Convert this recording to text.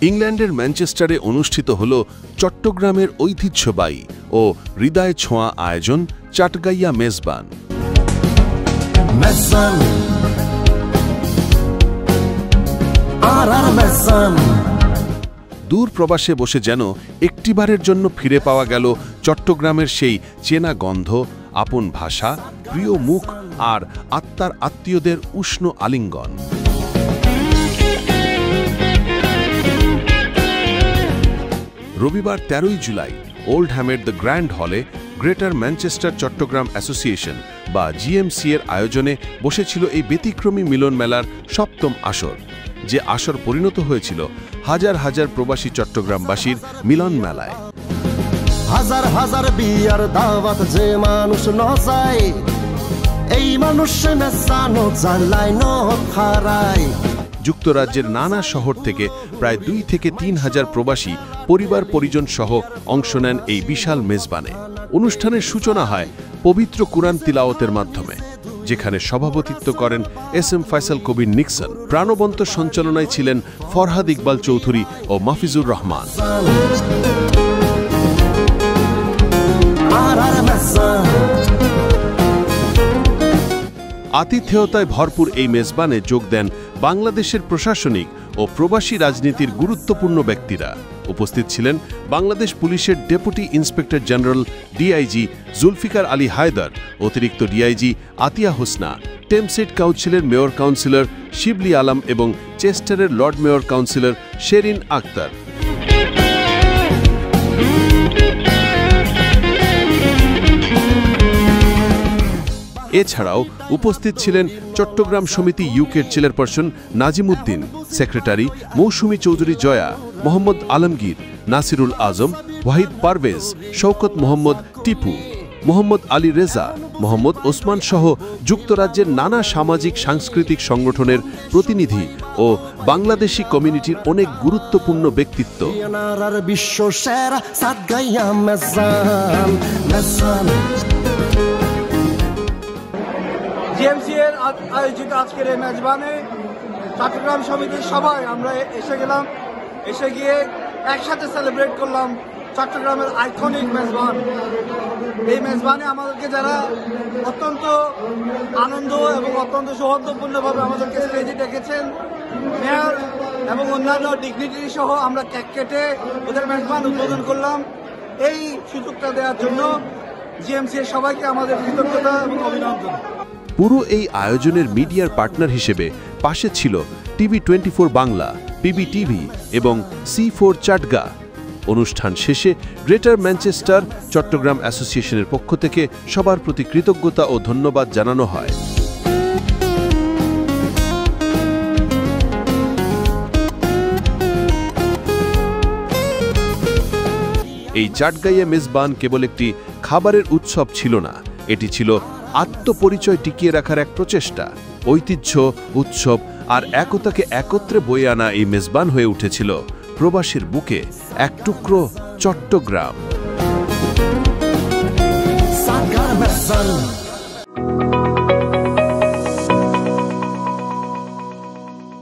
ইংল্যান্ডের ম্যানচেস্টারে অনুষ্ঠিত হল চট্টগ্রামের ঐতিহ্যবাহী ও হৃদয় ছোঁয়া আয়োজন চাটগাইয়া মেজবান। দূর প্রবাসে বসে যেন একটিবারের জন্য ফিরে পাওয়া গেল চট্টগ্রামের সেই চেনা গন্ধ, আপন ভাষা, প্রিয় মুখ আর আত্মার আত্মীয়দের উষ্ণ আলিঙ্গন। রবিবার 13 জুলাই ওল্ড হ্যামের দ্য গ্র্যান্ড হলে গ্রেটার ম্যানচেস্টার চট্টগ্রাম অ্যাসোসিয়েশন বা জিএমসি এর আয়োজনে বসেছিল এই ব্যতিক্রমী মিলন মেলার ৭ম আসর, যে আসর পরিণত হয়েছিল হাজার হাজার প্রবাসী চট্টগ্রামবাসীর মিলন মেলায়। হাজার হাজার বিয়ার দাওয়াত যে মানুষ নজায়, এই মানুষ মেসানো জানলাই নহারায়। যুক্তরাজ্যের নানা শহর থেকে প্রায় 2 থেকে 3 হাজার প্রবাসী পরিবার পরিজন সহ অংশ নেন এই বিশাল মেজবানে। অনুষ্ঠানের সূচনা হয় পবিত্র কুরআন তিলাওয়াতের মাধ্যমে, যেখানে সভাপতিত্ব করেন এস.এম. ফয়সাল কবির নিক্সন। প্রাণবন্ত সঞ্চালনায় ছিলেন ফরহাদ ইকবাল চৌধুরী ও মাফিজুর রহমান। আতিথেয়তায় ভরপুর এই মেজবানে যোগ দেন বাংলাদেশের প্রশাসনিক ও প্রবাসী রাজনীতির গুরুত্বপূর্ণ ব্যক্তিরা। উপস্থিত ছিলেন বাংলাদেশ পুলিশের deputy inspector general DIG Zulfiqar Ali Haider, অতিরিক্ত ডিআইজি আতিয়া হোসনা, টেমসেট কাউন্সিলের মেয়র কাউন্সিলর শিবলি আলম এবং চেস্টারের lord mayor councillor Sherin Akhter. এছাড়াও উপস্থিত ছিলেন চট্টগ্রাম সমিতি ইউকের চেয়ারপারসন নাজিমুদ্দিন, সেক্রেটারি মৌসুমী চৌধুরী জয়া, মোহাম্মদ আলমগীর, নাসিরুল আজম, ওয়াহিদ পারভেজ, শওকত মোহাম্মদ টিপু, মোহাম্মদ আলী রেজা, মোহাম্মদ ওসমান সহ যুক্তরাজ্যের নানা সামাজিক সাংস্কৃতিক সংগঠনের প্রতিনিধি ও বাংলাদেশি কমিউনিটির অনেক গুরুত্বপূর্ণ ব্যক্তিত্ব। জিএমসি এর আয়োজিত আজকের এই মেজবানে চট্টগ্রাম সমিতির সবাই আমরা এসে গিয়ে একসাথে সেলিব্রেট করলাম চট্টগ্রামের আইকনিক মেজবান। এই মেজবানে আমাদেরকে যারা অত্যন্ত আনন্দ এবং অত্যন্ত সৌহার্দ্যপূর্ণভাবে আমাদেরকে স্টেজে ডেকেছেন, মেয়র এবং অন্যান্য ডিগনিটি সহ আমরা কেক কেটে ওদের মেজবান উদ্বোধন করলাম। এই সুযোগটা দেওয়ার জন্য জিএমসি এর সবাইকে আমাদের কৃতজ্ঞতা এবং অভিনন্দন। পুরো এই আয়োজনের মিডিয়ার পার্টনার হিসেবে পাশে ছিল TV24 বাংলা, PBTV এবং C4 চাটগা। অনুষ্ঠান শেষে গ্রেটার ম্যানচেস্টার চট্টগ্রাম অ্যাসোসিয়েশনের পক্ষ থেকে সবার প্রতি কৃতজ্ঞতা ও ধন্যবাদ জানানো হয়। এই চাটগাইয়া মেজবান কেবল একটি খাবারের উৎসব ছিল না, এটি ছিল আত্মপরিচয় টিকিয়ে রাখার এক প্রচেষ্টা। ঐতিহ্য, উৎসব আর একতাকে একত্রে বয়ে আনা এই মেজবান হয়ে উঠেছিল প্রবাসীর বুকে এক টুকরো চট্টগ্রাম।